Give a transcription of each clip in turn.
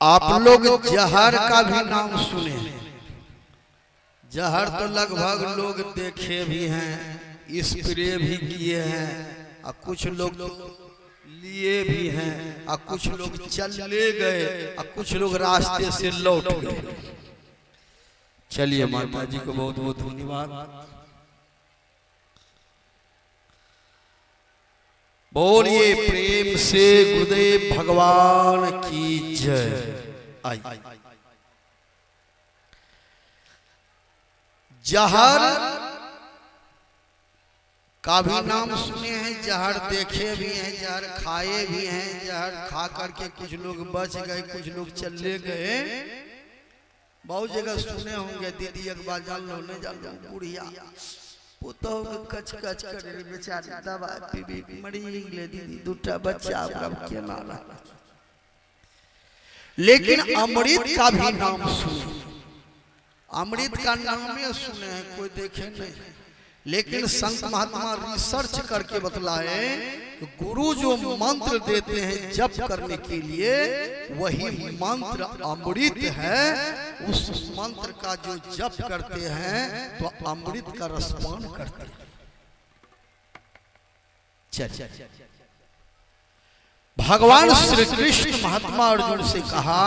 आप लोग जहर का भी नाम सुने। जहर तो लगभग लोग देखे भी हैं, स्प्रे भी किए हैं, और कुछ लोग लिए भी हैं, और कुछ लोग चले गए, और कुछ लोग रास्ते से लौट गए। चलिए माता जी को बहुत बहुत धन्यवाद। बोलिए प्रेम से गुरुदेव भगवान की जय। आई जहर का भी नाम सुने हैं, जहर देखे भी हैं, जहर खाए भी हैं। जहर खा करके कुछ लोग बच गए, कुछ लोग चले गए। बहुत जगह सुने होंगे। दीदी एक बार जान लो, नहीं जान लो, बुढ़िया पुतो कच कच करे बेचारी दवा पीबी मरी ले दीदी, दूटा बच्चा अब के नाला। लेकिन अमृत का भी नाम सुने। अमृत का नाम सुने हैं, कोई देखे नहीं। लेकिन संत महात्मा रिसर्च करके बतलाए कि गुरु जो मंत्र देते हैं जप करने के लिए, वही मंत्र अमृत है। उस मंत्र का जो जप करते हैं तो अमृत का रसपान करते हैं। चल भगवान श्री कृष्ण महात्मा अर्जुन से कहा,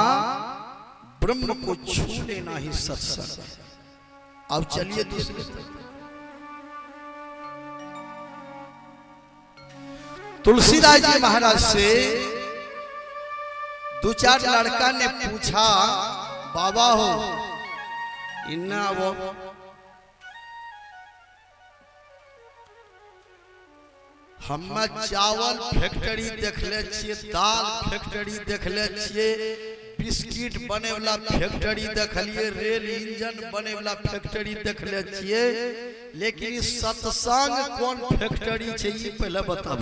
ब्रह्म को छू लेना ही सत्संग। अब चलिए दूसरे तुलसीदास जी महाराज से दो चार लड़का ने पूछा, बाबा हो इन्ना वो हम चावल फैक्ट्री देखले छिए, दाल फैक्ट्री देखले छिए, बिस्किट बने वाला फैक्ट्री देखलिए, रेल इंजन बने वाला फैक्ट्री देखले छिए, लेकिन सत्संग कौन फैक्ट्री है ये पहले बताओ।